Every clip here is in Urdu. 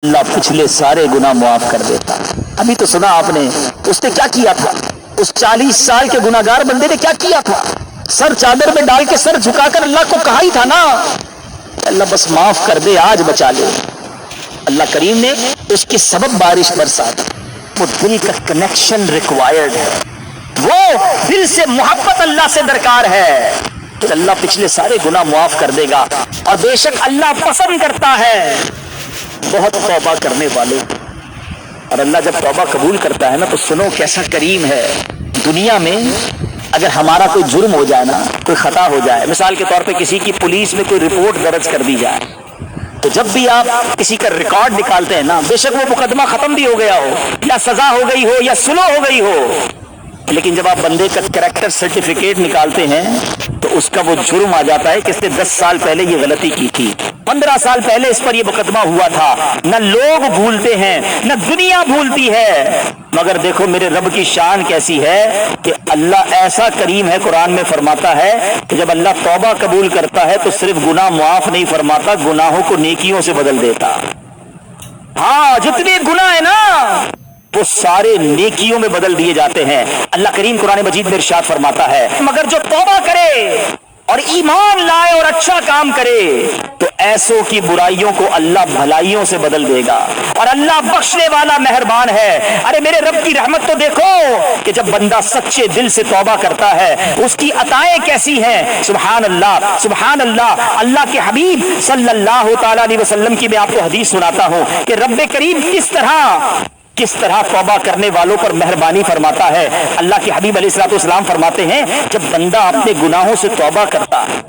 اللہ پچھلے سارے گناہ معاف کر دیتا. ابھی تو سنا آپ نے اس نے کیا کیا تھا. اس 40 سال کے گناہگار بندے نے کیا کیا تھا. سر چادر میں ڈال کے سر جھکا کر اللہ کو کہا ہی تھا نا اللہ بس معاف کر دے, آج بچا لے. اللہ کریم نے اس کے سبب بارش برسا دی. وہ دل کا کنیکشن ریکوائرڈ ہے, وہ دل سے محبت اللہ سے درکار ہے. تو اللہ پچھلے سارے گناہ معاف کر دے گا. اور بے شک اللہ پسند کرتا ہے بہت توبہ کرنے والوں. اور اللہ جب توبہ قبول کرتا ہے نا تو سنو کیسا کریم ہے. دنیا میں اگر ہمارا کوئی جرم ہو جائے نا, کوئی خطا ہو جائے, مثال کے طور پہ کسی کی پولیس میں کوئی رپورٹ درج کر دی جائے, تو جب بھی آپ کسی کا ریکارڈ نکالتے ہیں نا, بے شک وہ مقدمہ ختم بھی ہو گیا ہو یا سزا ہو گئی ہو یا سلو ہو گئی ہو, لیکن جب آپ بندے کا کریکٹر سرٹیفکیٹ نکالتے ہیں تو اس کا وہ جرم آ جاتا ہے کہ اس نے 10 سال پہلے یہ غلطی کی تھی, 15 سال پہلے اس پر یہ مقدمہ ہوا تھا. نہ لوگ بھولتے ہیں نہ دنیا بھولتی ہے, مگر دیکھو میرے رب کی شان کیسی ہے کہ اللہ ایسا کریم ہے. قرآن میں فرماتا ہے کہ جب اللہ توبہ قبول کرتا ہے تو صرف گناہ معاف نہیں فرماتا, گناہوں کو نیکیوں سے بدل دیتا. ہاں جتنے گناہ ہیں نا وہ سارے نیکیوں میں بدل دیے جاتے ہیں. اللہ کریم قرآن مجید میں ارشاد فرماتا ہے مگر جو توبہ کرے اور ایمان لائے اور اچھا کام کرے تو ایسوں کی برائیوں کو اللہ بھلائیوں سے بدل دے گا, اور اللہ بخشنے والا مہربان ہے. ارے میرے رب کی رحمت تو دیکھو کہ جب بندہ سچے دل سے توبہ کرتا ہے اس کی عطائیں کیسی ہیں. سبحان اللہ سبحان اللہ. اللہ کے حبیب صلی اللہ تعالی علیہ وسلم کی میں آپ کو حدیث سناتا ہوں کہ رب کریم کس طرح توبہ کرنے والوں پر مہربانی فرماتا ہے. اللہ کے حبیب علیہ الصلوۃ والسلام فرماتے ہیں جب بندہ اپنے گناہوں سے توبہ کرتا ہے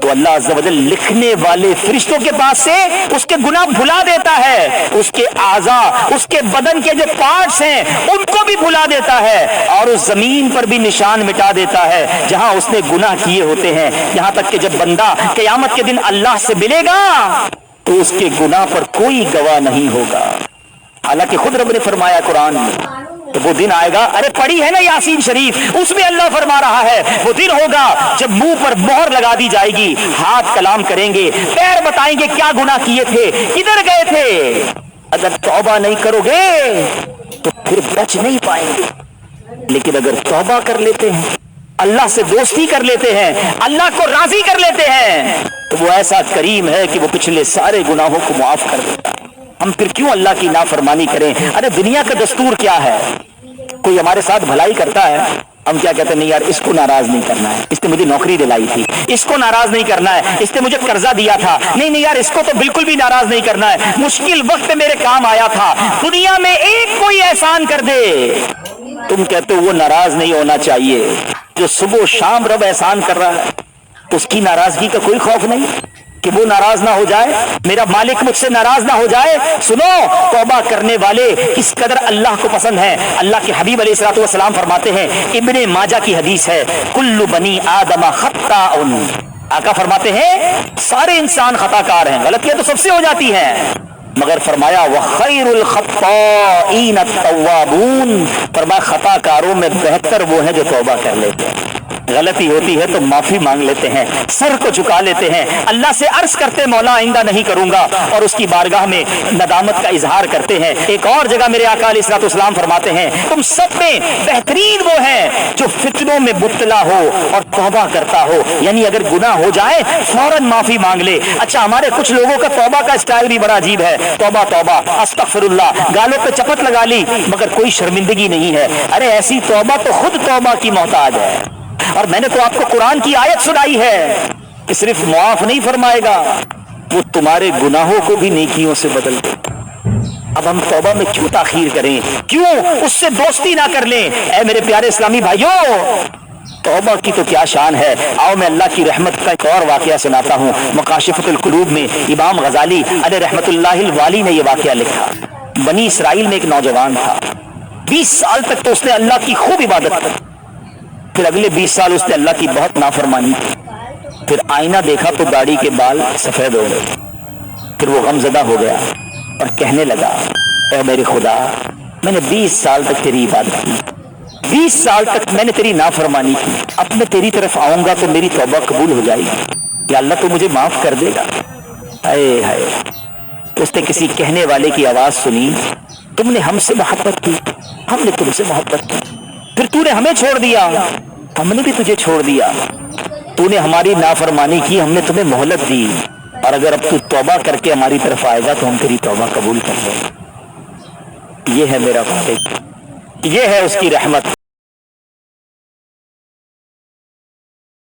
تو اللہ عز و جل لکھنے والے فرشتوں کے پاس سے اس کے گناہ بھلا دیتا ہے, اس کے اعضاء اس کے بدن کے جو پارٹس ہیں ان کو بھی بھلا دیتا ہے, اور اس زمین پر بھی نشان مٹا دیتا ہے جہاں اس نے گناہ کیے ہوتے ہیں. یہاں تک کہ جب بندہ قیامت کے دن اللہ سے ملے گا تو اس کے گناہ پر کوئی گواہ نہیں ہوگا. حالانکہ خود رب نے فرمایا قرآن میں تو وہ دن آئے گا, ارے پڑھی ہے نا یاسین شریف, اس میں اللہ فرما رہا ہے وہ دن ہوگا جب منہ پر مہر لگا دی جائے گی, ہاتھ کلام کریں گے, پیر بتائیں گے کیا گناہ کیے تھے, کدھر گئے تھے. اگر توبہ نہیں کرو گے تو پھر بچ نہیں پائیں گے, لیکن اگر توبہ کر لیتے ہیں, اللہ سے دوستی کر لیتے ہیں, اللہ کو راضی کر لیتے ہیں تو وہ ایسا کریم ہے کہ وہ پچھلے سارے گناہوں کو معاف کر دیتا ہے. ہم پھر کیوں اللہ کی نافرمانی کریں. ارے دنیا کا دستور کیا ہے, کوئی ہمارے ساتھ بھلائی کرتا ہے ہم کیا کہتے ہیں, نہیں یار اس کو ناراض نہیں کرنا ہے, اس نے مجھے نوکری دلائی تھی, اس کو ناراض نہیں کرنا ہے, اس نے مجھے قرضہ دیا تھا, نہیں یار اس کو تو بالکل بھی ناراض نہیں کرنا ہے, مشکل وقت میں میرے کام آیا تھا. دنیا میں ایک کوئی احسان کر دے تم کہتے ہو وہ ناراض نہیں ہونا چاہیے. جو صبح و شام رب احسان کر رہا ہے اس کی ناراضگی کا کوئی خوف نہیں کہ وہ ناراض نہ ہو جائے, میرا مالک مجھ سے ناراض نہ ہو جائے. سنو توبہ کرنے والے کس قدر اللہ کو پسند ہیں. اللہ کے حبیب علیہ الصلوۃ والسلام فرماتے ہیں, ابن ماجہ کی حدیث ہے, کل بنی آدم خطاء. آقا فرماتے ہیں سارے انسان خطا کار ہیں, غلطیاں تو سب سے ہو جاتی ہیں, مگر فرمایا وَخَيْرُ الْخَطَّائِينَ التَّوَّابُونَ, فرمایا خطا کاروں میں بہتر وہ ہیں جو توبہ کر لیتے ہیں. غلطی ہوتی ہے تو معافی مانگ لیتے ہیں, سر کو جھکا لیتے ہیں, اللہ سے عرض کرتے مولا آئندہ نہیں کروں گا, اور اس کی بارگاہ میں ندامت کا اظہار کرتے ہیں. ایک اور جگہ میرے آقا علیہ الصلوۃ والسلام فرماتے ہیں تم سب میں بہترین وہ ہیں جو فتنوں میں مبتلا ہو اور توبہ کرتا ہو, یعنی اگر گناہ ہو جائے فوراً معافی مانگ لے. اچھا ہمارے کچھ لوگوں کا توبہ کا اسٹائل بھی بڑا عجیب ہے, توبہ توبہ استغفر اللہ, گالوں پہ چپت لگا لی مگر کوئی شرمندگی نہیں ہے. ارے ایسی توبہ تو خود توبہ کی محتاج ہے. اور میں نے تو آپ کو قرآن کی آیت سنائی ہے کہ صرف معاف نہیں فرمائے گا, وہ تمہارے گناہوں کو بھی نیکیوں سے بدل دے. اب ہم توبہ میں کیوں تاخیر کریں, کیوں اس سے دوستی نہ کر لیں. اے میرے پیارے اسلامی بھائیوں, توبہ کی تو کیا شان ہے. آؤ میں اللہ کی رحمت کا ایک اور واقعہ سناتا ہوں. مکاشفۃ القلوب میں امام غزالی علیہ رحمت اللہ الوالی نے یہ واقعہ لکھا. بنی اسرائیل میں ایک نوجوان تھا, 20 سال تک تو اس نے اللہ کی خوب عبادت کی, پھر اگلے 20 سال اس نے اللہ کی بہت نافرمانی کی. پھر آئینہ دیکھا تو داڑھی کے بال سفید ہو گئے. پھر وہ غم زدہ ہو گیا اور کہنے لگا, اے میرے خدا, میں نے 20 سال تک تیری عبادت کی, 20 سال تک میں نے تیری نافرمانی کی, اب میں تیری طرف آؤں گا تو میری توبہ قبول ہو جائے گی, یا اللہ تو مجھے معاف کر دے گا. اے ہائے, تو اس نے کسی کہنے والے کی آواز سنی، تم نے ہم سے محبت کی، ہم نے تم سے محبت کی، پھر تو نے ہمیں چھوڑ دیا، ہم نے بھی تجھے چھوڑ دیا، تو نے ہماری نافرمانی کی، ہم نے تمہیں مہلت دی، اور اگر اب تو توبہ کر کے ہماری طرف آئے گا تو ہم تیری توبہ قبول کر لیں گے۔ یہ ہے میرا خالق، یہ ہے اس کی رحمت۔